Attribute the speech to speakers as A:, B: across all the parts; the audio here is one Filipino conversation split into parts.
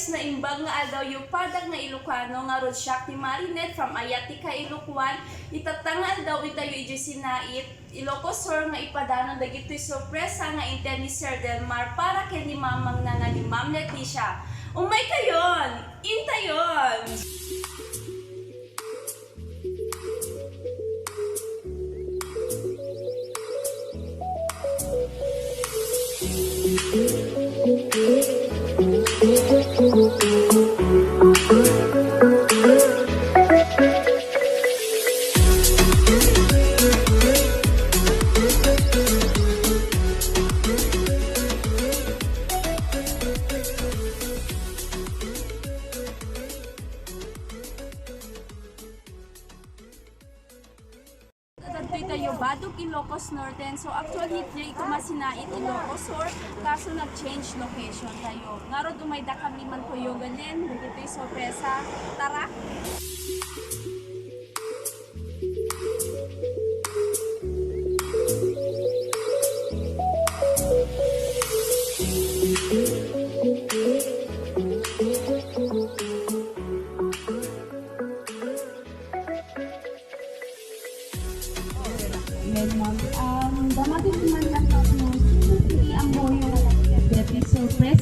A: Naimbag nga adaw yung padag nga Ilocano nga Road Shack ni Marinette from Ayatika, Ilocwan. Itatangal daw itayo iju sinait Ilocos Sur nga ipadanon dagitoy sorpresa nga inten ni Sir Delmar para kay ni Mamang na nga ni Ma'am Leticia. Umay kayon! Intayon! Tayo Badug Ilocos Norte. So actually dito ito masinait Ilocos Sur kaso nag-change location tayo. Ngaro dumayda kami man kuyo ganin. Dito yung sorpresa. Tara!
B: Damating naman lang ako hindi ang boyo na surprise.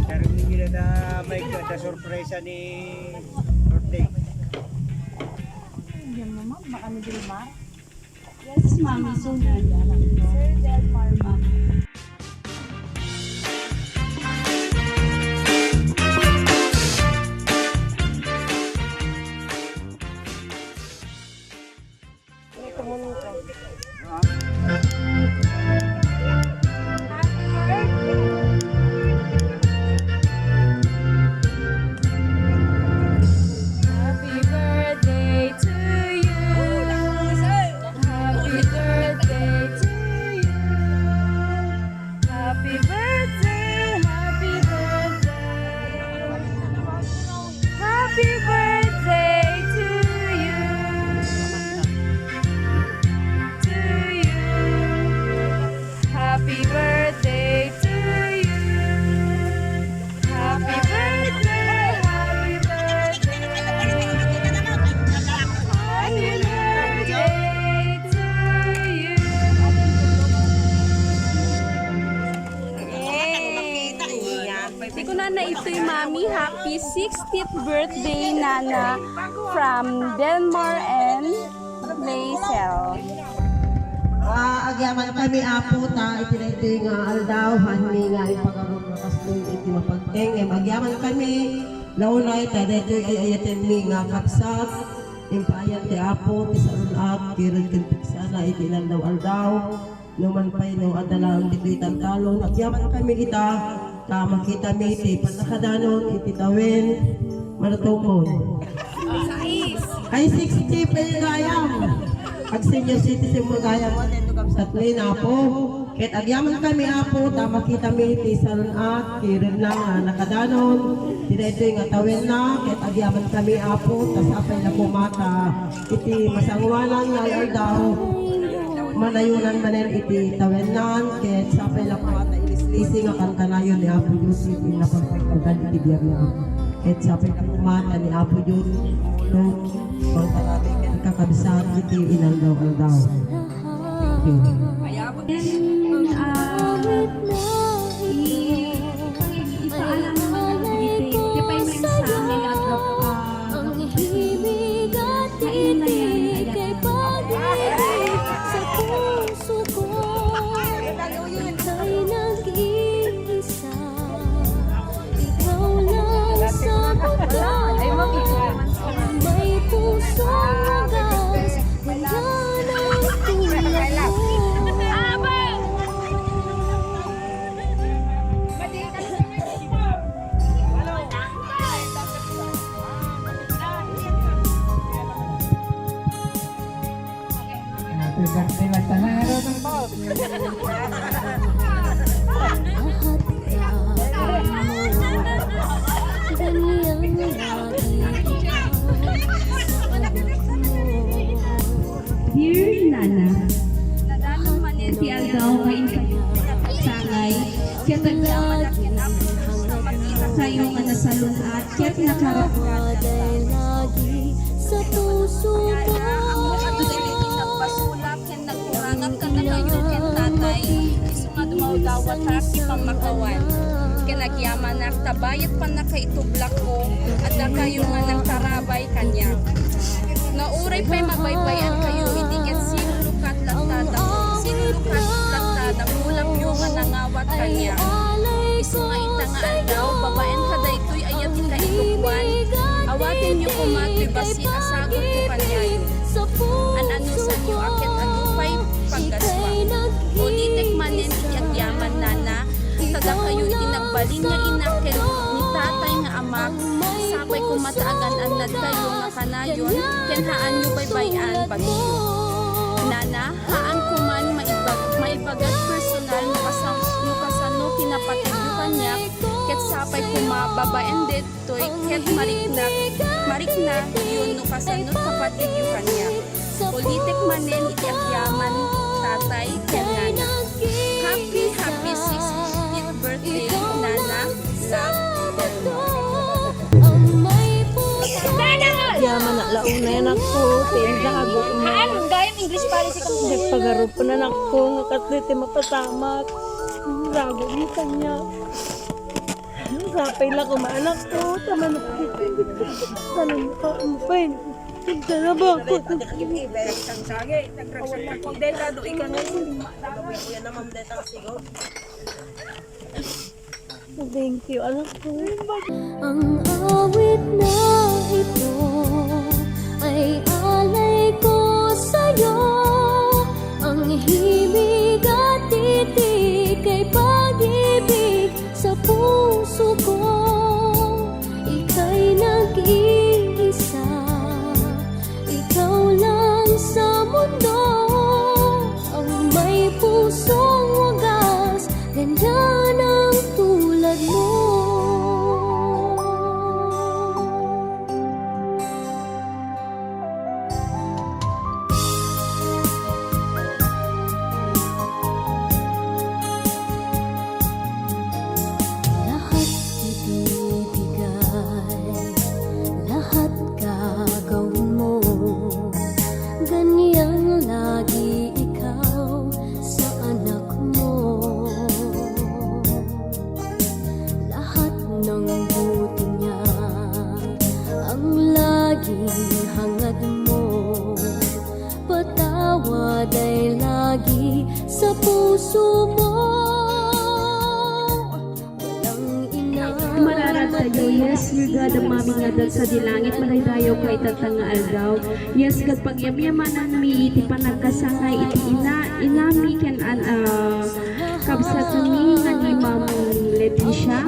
C: Karoon nila na may kada sorpresa ni birthday.
B: Yan naman, baka ni Delmar? Yes, Mami. So, Sir Delmar, ma'am.
A: Nana, ito'y Mami. Happy 60th birthday, Nana, from Delmar and Laisel.
D: Agyaman kami apo ta iti nga aldaw hanmi nga ipagaron nga kastoy iti mapagteng agyaman kami launay ta daytoy ay ayaten mi nga kapsat impayan ti apo ti sarunat kirod ken piksana iti landaw aldaw numan pay no adalang ditoy tantalon agyaman kami ita ta makita mi iti panakadanon iti tawin maratumon ay 60 pa yung gayam pag senior citizen mo gaya mo dito sa tuloy na po. Kahit agyaman kami apo, tama kita mi iti sarunat, kirin lang nakadanon. Dito yung atawin na, kahit agyaman kami apo, tasapay na pumata. Iti masangwanan nga daw, manayunan manen iti tawenan, kahit sapay na pumata, ilis-lisi nga kanta na yun ni Apo Diyos, iti napagpagkagan iti biyagyan. Kahit sapay na pumata ni Apo Diyos, bang talagang kakabisat iti inaldaw. Thank you.
B: Ipaalam naman ang bigiti. Di pa yung sa amin at kain na yan.
E: Happy birthday lang tanan araw ng baot.
B: Dear Nana, si Aldaw ngayon sangay, kaya sa'yo nga nasalun at kaya nakarap
F: sa puso ko.
A: Nagpasulak, ken nagkurangat ka na kayo, ken tatay. Iso nga dumawdawat ha, ipang makawan. Ken nagyaman na, tabayat pa na kay itublak ko, at na kayo nga nagtarabay kanya. Nauray pa'y mabaybayan kayo, hindi ket sinulukat lantada mo. Sinulukat lantada, mulap yung nga nangawat kanya. Iso nga ita nga aldaw, babaen ka da ito'y ayat ika itukwan. Awatin niyo kumato'y basi, asagot ko kanyayo. Ano sa niyo, akit atupay paggaswa. O litek manen iti agyaman nana, tada kayo iti nagbalin nga inaken ni tatay nga amak. Sabay ko mataagan anad kayo nga kanayon, ken haan niyo baybayan bagyo. Nana, haan ko man maibagat personal no kasano kinapatid yo kanya, ket sapay ko mababaen detoy, ket marikna yun no kasano kapatid yo kanya. Politik manen iti agyaman tatay ken nana. Happy 60th birthday nana. Love,
F: Yaman na launa yan ako. Tindago mo.
A: Anong gayang English policy ka mo?
F: Nagpagaro pa na ako. Nakatliti mapasamak. Rago mo kanya. Sapay lang kumaanak ko. Tama na po. Tanong pa. Ano pa yun? Tinda na ba ako? Thank you, anak ko.
G: Ang awit na ito ay alay ko sa'yo. Ang himig at titig ay pag-ibig sa puso ko. Ika'y nag-iisa, ikaw lang sa mundo. Ang may pusong wagas, ganyan ang tulad mo. Lahat ibibigay, lahat gagawin mo. Ganyang lagi ikaw sa anak mo. Lahat ng buti niya ang laging hangad mo. Patawad ay lagi sa puso mo. Walang ina
B: Mararat tayo, yes, your God, ang maming nga sa dilangit, maraydayo kay tatang nga aldaw. Yes, God, pagyamyamanan mi, iti panagkasangay, iti inami ken kabsat mi nga ni Ma'am Leticia.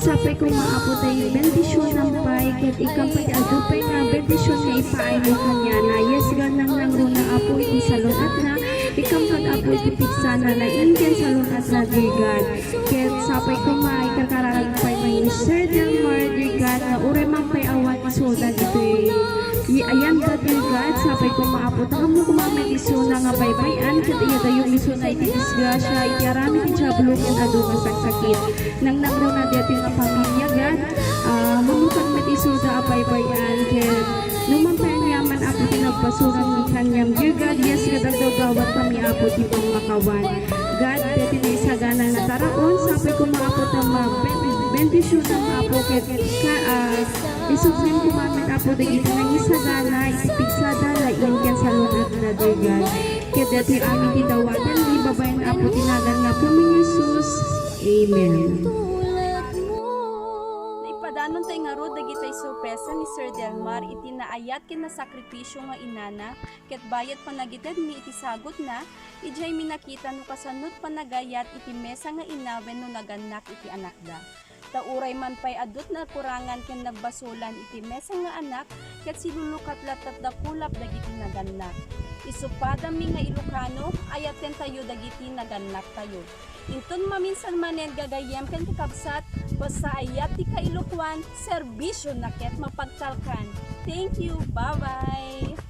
B: Sapay ko maapo tayo bendisyon ng pay, ket ikaw pa'y adupay nga bendisyon nga ipaay mo kanya na. Yes, God, nang nangrong na apo iti salunat na, ikaw pag-apo iti piksana na Indian salunat na, dear God. Ket sapay ko maay kakararag pa'y may Sir Delmar, dear God, na ure mang pa'y awan isodan ito'y ayan ka, dear God, sapay ko maapo ta mo kumamay isuna nga baybayan, ket iya dayong isuna iti disgrasya, iti arami ti jablo ken adu nga saksakit. Nang nangrong na dati nga pamilya, God, mamutang met isuda a baybayan, ket numan pa'y yaman apo tinagpasuran ni kanyam, dear God, yes, kadagdaw gawat kami apo ti pangmakawan. God, dati na isagana na taraon, sapay ko maapo ta bendisyon ang apo ket isugsin ko mamin apo dagiti nga isagana ipigsada lain ken sa lunat na, dear God. Ket dati amin titawatan di babayan apo tinagan nga po mi Jesus. Amen.
G: tulad mo.
A: Naipadanon tayo nga ro dagitay sorpresa ni Sir Delmar iti naayat ken na sakripisyo nga inana, ket bayat panagited mi iti sagot na, ijay mi nakita no kasanod panagayat iti mesa nga inawen no naganak iti anak da. Tauray man pay adot na kurangan ken nagbasulan iti mesa nga anak ket silulukat latat da kulap dagiti naganak. Isupada mi nga Ilocano ayaten tayo dagiti naganak tayo. Inton maminsan manen gagayem ken kakabsat basta ayat ti Ilocwan serbisyo na ket mapagtalkan. Thank you. Bye-bye.